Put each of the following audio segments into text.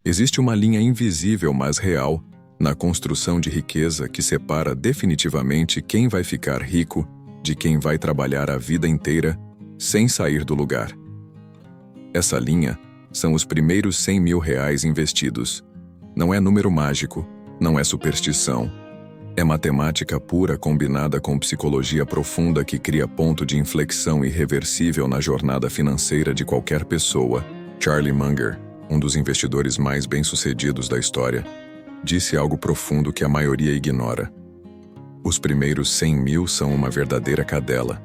Existe uma linha invisível, mas real, na construção de riqueza que separa definitivamente quem vai ficar rico de quem vai trabalhar a vida inteira sem sair do lugar. Essa linha são os primeiros R$100.000 investidos. Não é número mágico, não é superstição. É matemática pura combinada com psicologia profunda que cria ponto de inflexão irreversível na jornada financeira de qualquer pessoa. Charlie Munger, um dos investidores mais bem-sucedidos da história, disse algo profundo que a maioria ignora. Os primeiros 100.000 são uma verdadeira cadela,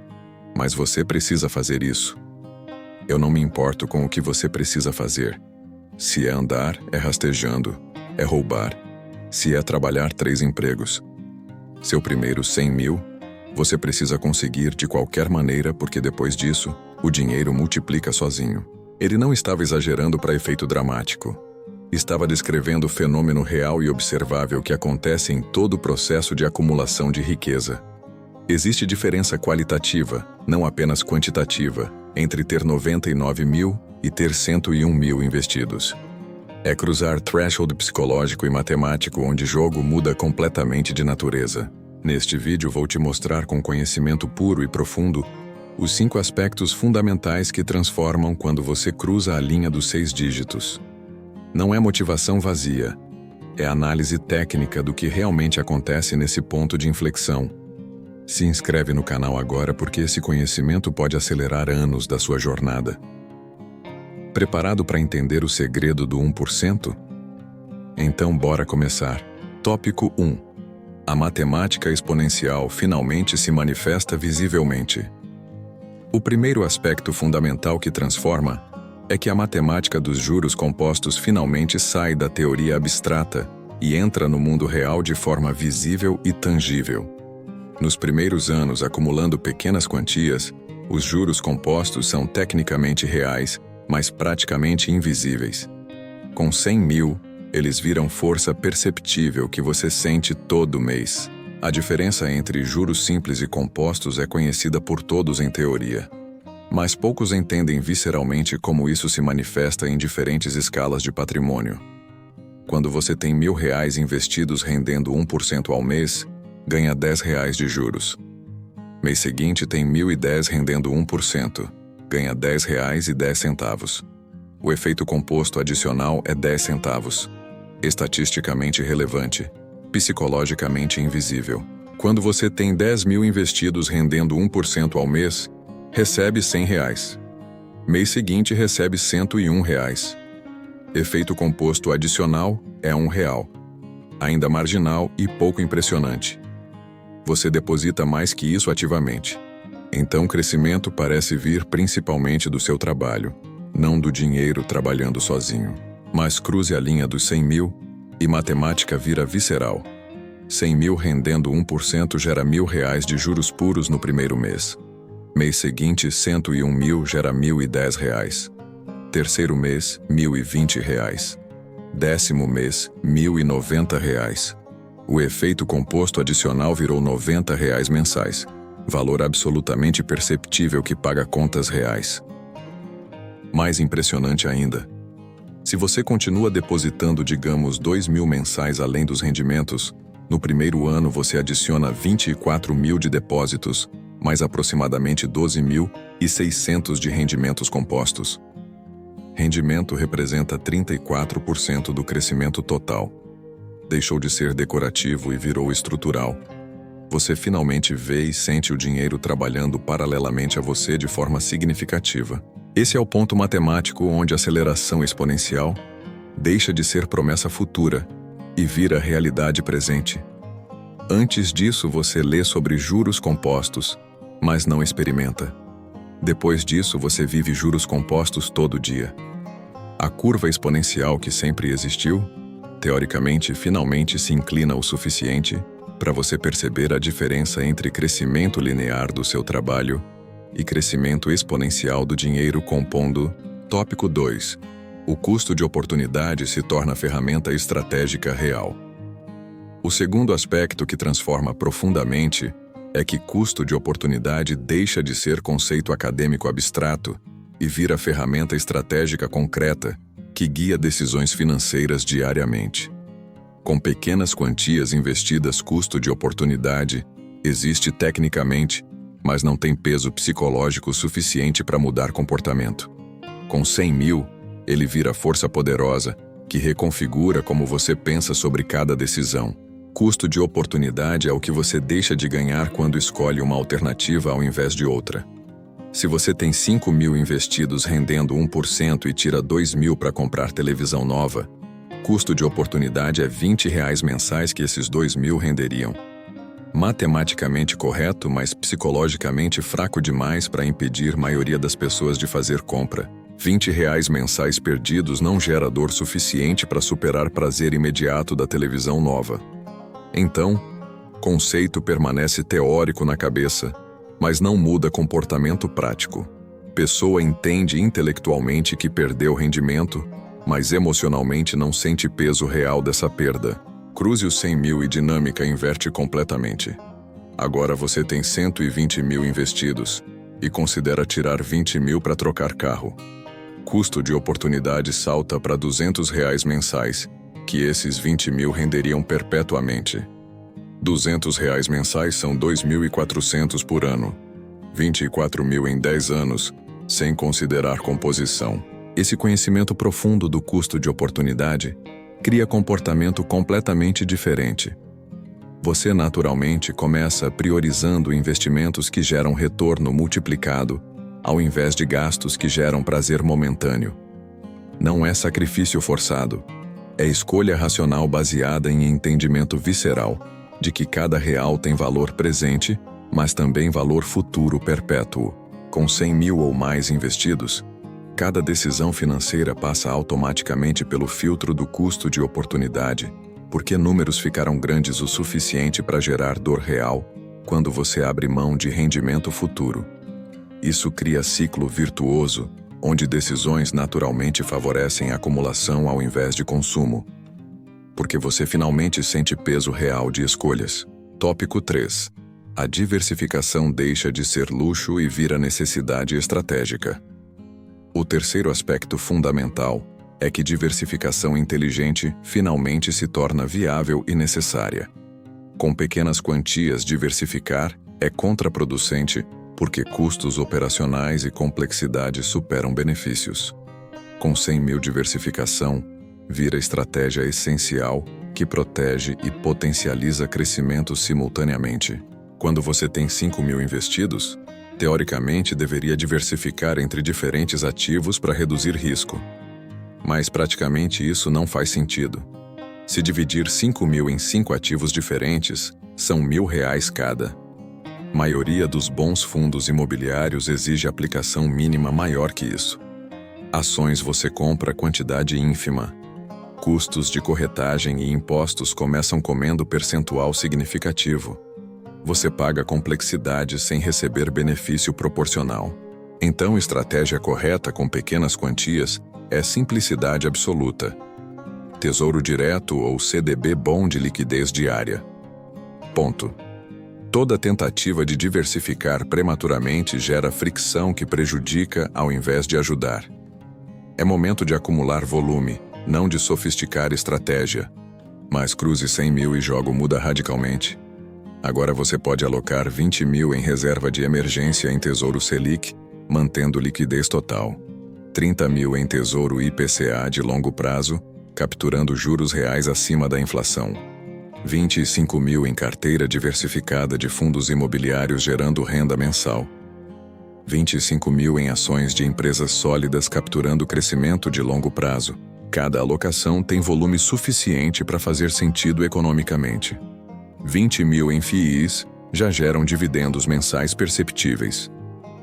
mas você precisa fazer isso. Eu não me importo com o que você precisa fazer. Se é andar, é rastejando, é roubar. Se é trabalhar 3 empregos. Seu primeiro 100.000, você precisa conseguir de qualquer maneira porque depois disso, o dinheiro multiplica sozinho. Ele não estava exagerando para efeito dramático. Estava descrevendo o fenômeno real e observável que acontece em todo o processo de acumulação de riqueza. Existe diferença qualitativa, não apenas quantitativa, entre ter 99.000 e ter 101.000 investidos. É cruzar threshold psicológico e matemático onde o jogo muda completamente de natureza. Neste vídeo vou te mostrar com conhecimento puro e profundo os 5 aspectos fundamentais que transformam quando você cruza a linha dos 6 dígitos. Não é motivação vazia, é análise técnica do que realmente acontece nesse ponto de inflexão. Se inscreve no canal agora porque esse conhecimento pode acelerar anos da sua jornada. Preparado para entender o segredo do 1%? Então bora começar. Tópico 1. A matemática exponencial finalmente se manifesta visivelmente. O primeiro aspecto fundamental que transforma é que a matemática dos juros compostos finalmente sai da teoria abstrata e entra no mundo real de forma visível e tangível. Nos primeiros anos, acumulando pequenas quantias, os juros compostos são tecnicamente reais, mas praticamente invisíveis. Com 100.000, eles viram força perceptível que você sente todo mês. A diferença entre juros simples e compostos é conhecida por todos em teoria. Mas poucos entendem visceralmente como isso se manifesta em diferentes escalas de patrimônio. Quando você tem R$1.000 investidos rendendo 1% ao mês, ganha R$10 de juros. Mês seguinte tem 1.010 rendendo 1%, ganha R$10,10. O efeito composto adicional é 10 centavos. Estatisticamente relevante, psicologicamente invisível. Quando você tem 10.000 investidos rendendo 1% ao mês, recebe R$100. Mês seguinte recebe R$101. Efeito composto adicional é R$1. Ainda marginal e pouco impressionante. Você deposita mais que isso ativamente. Então o crescimento parece vir principalmente do seu trabalho, não do dinheiro trabalhando sozinho. Mas cruze a linha dos 100.000 e matemática vira visceral. 100.000 rendendo 1% gera R$1.000 de juros puros no primeiro mês. Mês seguinte, 101.000 gera R$1.010. Terceiro mês, R$1.020. Décimo mês, R$1.090. O efeito composto adicional virou R$90 mensais. Valor absolutamente perceptível que paga contas reais. Mais impressionante ainda. Se você continua depositando, digamos, 2.000 mensais além dos rendimentos, no primeiro ano você adiciona 24.000 de depósitos, mais aproximadamente 12.600 de rendimentos compostos. Rendimento representa 34% do crescimento total. Deixou de ser decorativo e virou estrutural. Você finalmente vê e sente o dinheiro trabalhando paralelamente a você de forma significativa. Esse é o ponto matemático onde a aceleração exponencial deixa de ser promessa futura e vira realidade presente. Antes disso, você lê sobre juros compostos, mas não experimenta. Depois disso, você vive juros compostos todo dia. A curva exponencial que sempre existiu, teoricamente, finalmente se inclina o suficiente para você perceber a diferença entre crescimento linear do seu trabalho e crescimento exponencial do dinheiro compondo. Tópico 2. O custo de oportunidade se torna ferramenta estratégica real. O segundo aspecto que transforma profundamente é que custo de oportunidade deixa de ser conceito acadêmico abstrato e vira ferramenta estratégica concreta que guia decisões financeiras diariamente. Com pequenas quantias investidas custo de oportunidade, existe tecnicamente, mas não tem peso psicológico suficiente para mudar comportamento. Com 100 mil, ele vira força poderosa, que reconfigura como você pensa sobre cada decisão. Custo de oportunidade é o que você deixa de ganhar quando escolhe uma alternativa ao invés de outra. Se você tem 5 mil investidos rendendo 1% e tira 2 mil para comprar televisão nova, custo de oportunidade é R$ 20 mensais que esses 2 mil renderiam. Matematicamente correto, mas psicologicamente fraco demais para impedir a maioria das pessoas de fazer compra. R$ 20 mensais perdidos não gera dor suficiente para superar prazer imediato da televisão nova. Então, conceito permanece teórico na cabeça, mas não muda comportamento prático. Pessoa entende intelectualmente que perdeu rendimento, mas emocionalmente não sente peso real dessa perda. Cruze os 100 mil e dinâmica inverte completamente. Agora você tem 120 mil investidos e considera tirar 20 mil para trocar carro. Custo de oportunidade salta para R$ 200 mensais, que esses 20 mil renderiam perpetuamente. R$ 200 mensais são 2.400 por ano. 24 mil em 10 anos, sem considerar composição. Esse conhecimento profundo do custo de oportunidade cria comportamento completamente diferente. Você naturalmente começa priorizando investimentos que geram retorno multiplicado, ao invés de gastos que geram prazer momentâneo. Não é sacrifício forçado, é escolha racional baseada em entendimento visceral de que cada real tem valor presente, mas também valor futuro perpétuo. Com 100 mil ou mais investidos, cada decisão financeira passa automaticamente pelo filtro do custo de oportunidade, porque números ficaram grandes o suficiente para gerar dor real quando você abre mão de rendimento futuro. Isso cria ciclo virtuoso, onde decisões naturalmente favorecem a acumulação ao invés de consumo, porque você finalmente sente peso real de escolhas. Tópico 3. A diversificação deixa de ser luxo e vira necessidade estratégica. O terceiro aspecto fundamental é que diversificação inteligente finalmente se torna viável e necessária. Com pequenas quantias, diversificar é contraproducente porque custos operacionais e complexidade superam benefícios. Com 100 mil, diversificação vira estratégia essencial que protege e potencializa crescimento simultaneamente. Quando você tem 5 mil investidos, teoricamente deveria diversificar entre diferentes ativos para reduzir risco. Mas praticamente isso não faz sentido. Se dividir 5 mil em 5 ativos diferentes, são R$ 1.000 cada. Maioria dos bons fundos imobiliários exige aplicação mínima maior que isso. Ações você compra quantidade ínfima. Custos de corretagem e impostos começam comendo percentual significativo. Você paga complexidade sem receber benefício proporcional. Então, estratégia correta com pequenas quantias é simplicidade absoluta. Tesouro direto ou CDB bom de liquidez diária. Ponto. Toda tentativa de diversificar prematuramente gera fricção que prejudica ao invés de ajudar. É momento de acumular volume, não de sofisticar estratégia. Mas cruze 100 mil e jogo muda radicalmente. Agora você pode alocar 20 mil em reserva de emergência em Tesouro Selic, mantendo liquidez total. 30 mil em Tesouro IPCA de longo prazo, capturando juros reais acima da inflação. 25 mil em carteira diversificada de fundos imobiliários gerando renda mensal. 25 mil em ações de empresas sólidas capturando crescimento de longo prazo. Cada alocação tem volume suficiente para fazer sentido economicamente. 20 mil em FIIs já geram dividendos mensais perceptíveis.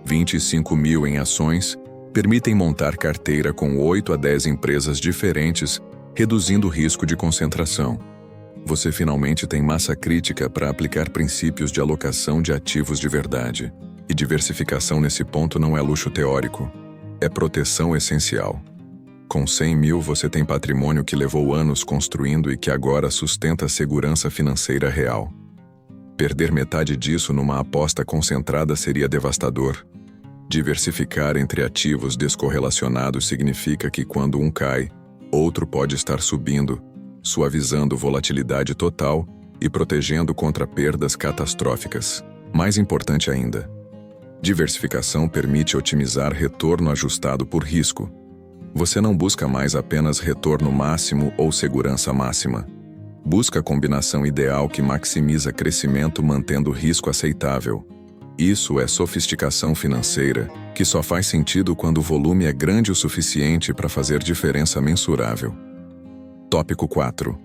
25 mil em ações permitem montar carteira com 8 a 10 empresas diferentes, reduzindo o risco de concentração. Você finalmente tem massa crítica para aplicar princípios de alocação de ativos de verdade. E diversificação nesse ponto não é luxo teórico, é proteção essencial. Com 100 mil você tem patrimônio que levou anos construindo e que agora sustenta a segurança financeira real. Perder metade disso numa aposta concentrada seria devastador. Diversificar entre ativos descorrelacionados significa que quando um cai, Outro pode estar subindo, suavizando volatilidade total e protegendo contra perdas catastróficas. Mais importante ainda, diversificação permite otimizar retorno ajustado por risco. Você não busca mais apenas retorno máximo ou segurança máxima. Busca a combinação ideal que maximiza crescimento mantendo risco aceitável. Isso é sofisticação financeira, que só faz sentido quando o volume é grande o suficiente para fazer diferença mensurável. Tópico 4.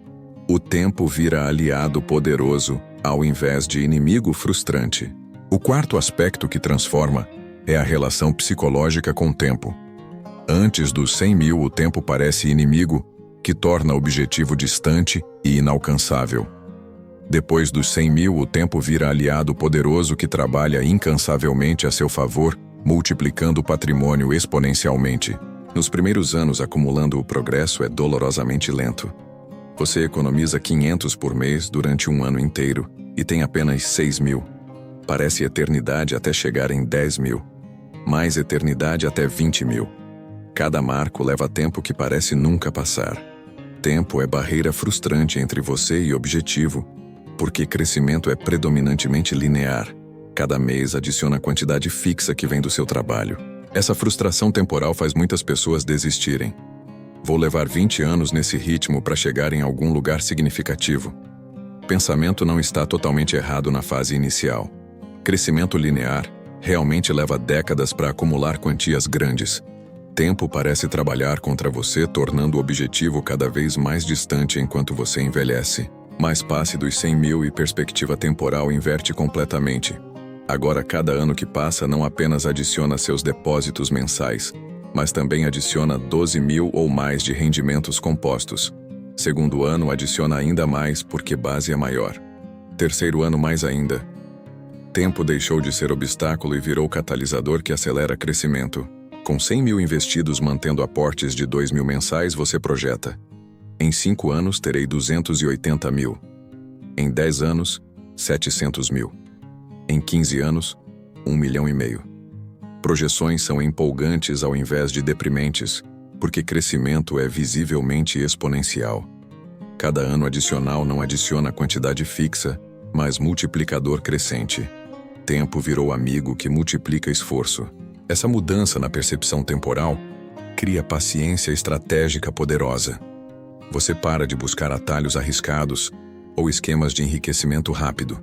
O tempo vira aliado poderoso, ao invés de inimigo frustrante. O quarto aspecto que transforma é a relação psicológica com o tempo. Antes dos 100 mil, o tempo parece inimigo, que torna o objetivo distante e inalcançável. Depois dos 100 mil, o tempo vira aliado poderoso que trabalha incansavelmente a seu favor, multiplicando o patrimônio exponencialmente. Nos primeiros anos, acumulando o progresso é dolorosamente lento. Você economiza 500 por mês durante um ano inteiro e tem apenas 6 mil. Parece eternidade até chegar em 10 mil. Mais eternidade até 20 mil. Cada marco leva tempo que parece nunca passar. Tempo é barreira frustrante entre você e objetivo, porque crescimento é predominantemente linear. Cada mês adiciona a quantidade fixa que vem do seu trabalho. Essa frustração temporal faz muitas pessoas desistirem. Vou levar 20 anos nesse ritmo para chegar em algum lugar significativo. Pensamento não está totalmente errado na fase inicial. Crescimento linear realmente leva décadas para acumular quantias grandes. Tempo parece trabalhar contra você, tornando o objetivo cada vez mais distante enquanto você envelhece. Mas passe dos 100 mil e perspectiva temporal inverte completamente. Agora, cada ano que passa não apenas adiciona seus depósitos mensais, mas também adiciona 12 mil ou mais de rendimentos compostos. Segundo ano, adiciona ainda mais porque base é maior. Terceiro ano, mais ainda. Tempo deixou de ser obstáculo e virou catalisador que acelera crescimento. Com 100 mil investidos mantendo aportes de 2 mil mensais, você projeta: em 5 anos terei 280 mil. Em 10 anos, 700 mil. Em 15 anos, 1,5 milhão. Projeções são empolgantes ao invés de deprimentes, porque crescimento é visivelmente exponencial. Cada ano adicional não adiciona quantidade fixa, mas multiplicador crescente. Tempo virou amigo que multiplica esforço. Essa mudança na percepção temporal cria paciência estratégica poderosa. Você para de buscar atalhos arriscados ou esquemas de enriquecimento rápido.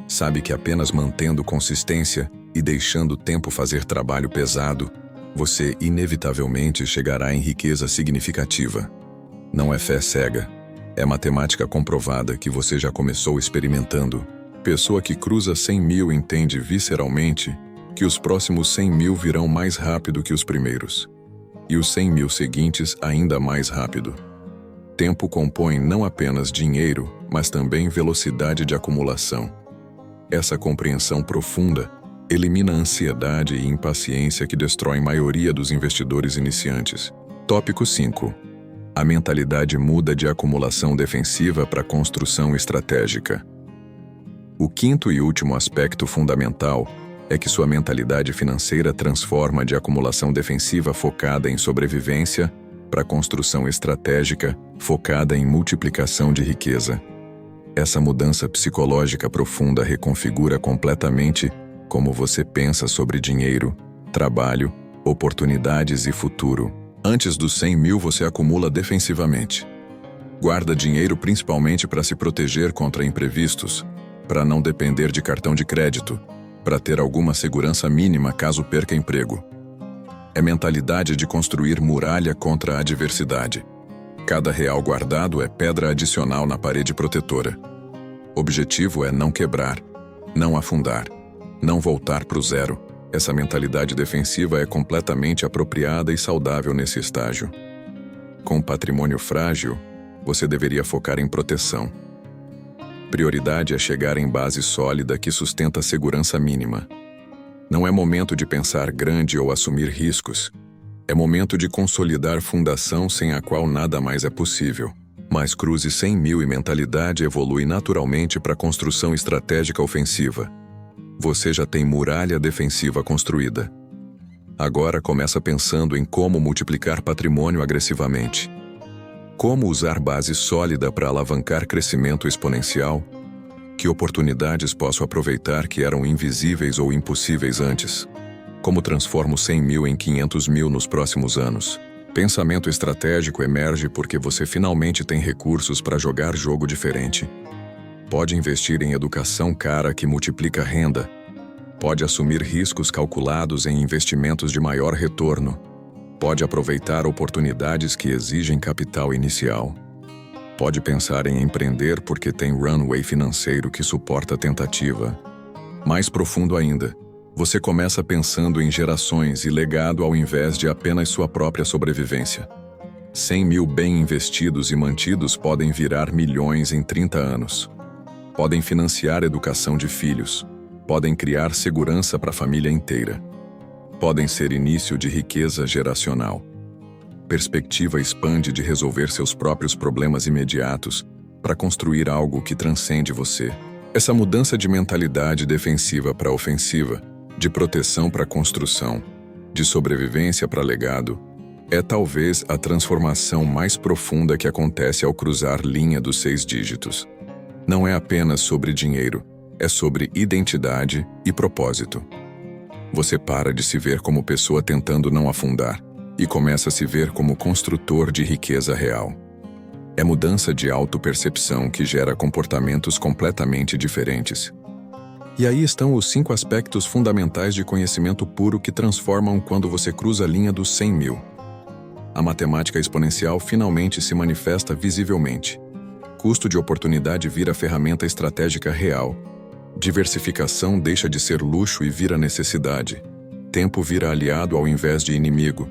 Sabe que apenas mantendo consistência e deixando o tempo fazer trabalho pesado, você inevitavelmente chegará em riqueza significativa. Não é fé cega, é matemática comprovada que você já começou experimentando. Pessoa que cruza 100 mil entende visceralmente que os próximos 100 mil virão mais rápido que os primeiros. E os 100 mil seguintes ainda mais rápido. Tempo compõe não apenas dinheiro, mas também velocidade de acumulação. Essa compreensão profunda elimina a ansiedade e impaciência que destroem a maioria dos investidores iniciantes. Tópico 5. A mentalidade muda de acumulação defensiva para construção estratégica. O quinto e último aspecto fundamental é que sua mentalidade financeira transforma de acumulação defensiva focada em sobrevivência para construção estratégica focada em multiplicação de riqueza. Essa mudança psicológica profunda reconfigura completamente como você pensa sobre dinheiro, trabalho, oportunidades e futuro. Antes dos 100 mil você acumula defensivamente. Guarda dinheiro principalmente para se proteger contra imprevistos, para não depender de cartão de crédito, para ter alguma segurança mínima caso perca emprego. É mentalidade de construir muralha contra a adversidade. Cada real guardado é pedra adicional na parede protetora. Objetivo é não quebrar, não afundar, não voltar para o zero. Essa mentalidade defensiva é completamente apropriada e saudável nesse estágio. Com patrimônio frágil, você deveria focar em proteção. Prioridade é chegar em base sólida que sustenta a segurança mínima. Não é momento de pensar grande ou assumir riscos. É momento de consolidar fundação sem a qual nada mais é possível. Mas cruze 100 mil e mentalidade evolui naturalmente para construção estratégica ofensiva. Você já tem muralha defensiva construída. Agora começa pensando em como multiplicar patrimônio agressivamente. Como usar base sólida para alavancar crescimento exponencial? Que oportunidades posso aproveitar que eram invisíveis ou impossíveis antes? Como transformo 100 mil em 500 mil nos próximos anos? Pensamento estratégico emerge porque você finalmente tem recursos para jogar jogo diferente. Pode investir em educação cara que multiplica renda. Pode assumir riscos calculados em investimentos de maior retorno. Pode aproveitar oportunidades que exigem capital inicial. Pode pensar em empreender porque tem runway financeiro que suporta a tentativa. Mais profundo ainda, você começa pensando em gerações e legado ao invés de apenas sua própria sobrevivência. 100 mil bem investidos e mantidos podem virar milhões em 30 anos. Podem financiar a educação de filhos. Podem criar segurança para a família inteira. Podem ser início de riqueza geracional. Perspectiva expande de resolver seus próprios problemas imediatos para construir algo que transcende você. Essa mudança de mentalidade defensiva para ofensiva, de proteção para construção, de sobrevivência para legado, é talvez a transformação mais profunda que acontece ao cruzar linha dos 6 dígitos. Não é apenas sobre dinheiro, é sobre identidade e propósito. Você para de se ver como pessoa tentando não afundar e começa a se ver como construtor de riqueza real. É mudança de autopercepção que gera comportamentos completamente diferentes. E aí estão os 5 aspectos fundamentais de conhecimento puro que transformam quando você cruza a linha dos 100 mil. A matemática exponencial finalmente se manifesta visivelmente. Custo de oportunidade vira ferramenta estratégica real. Diversificação deixa de ser luxo e vira necessidade. Tempo vira aliado ao invés de inimigo.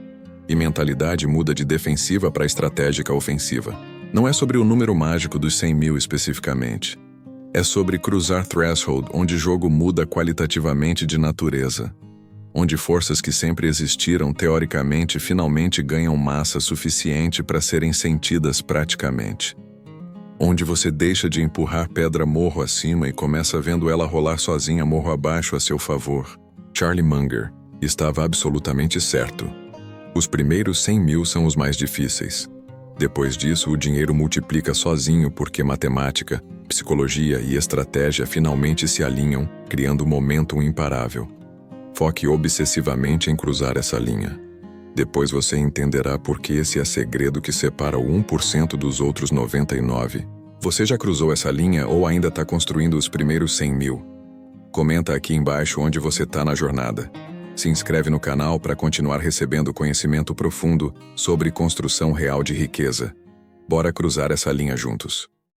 E mentalidade muda de defensiva para estratégica ofensiva. Não é sobre o número mágico dos 100 mil especificamente. É sobre cruzar threshold, onde jogo muda qualitativamente de natureza. Onde forças que sempre existiram teoricamente finalmente ganham massa suficiente para serem sentidas praticamente. Onde você deixa de empurrar pedra morro acima e começa vendo ela rolar sozinha morro abaixo a seu favor. Charlie Munger estava absolutamente certo. Os primeiros 100 mil são os mais difíceis. Depois disso, o dinheiro multiplica sozinho porque matemática, psicologia e estratégia finalmente se alinham, criando um momentum imparável. Foque obsessivamente em cruzar essa linha. Depois você entenderá por que esse é segredo que separa o 1% dos outros 99%. Você já cruzou essa linha ou ainda está construindo os primeiros 100 mil? Comenta aqui embaixo onde você está na jornada. Se inscreve no canal para continuar recebendo conhecimento profundo sobre construção real de riqueza. Bora cruzar essa linha juntos.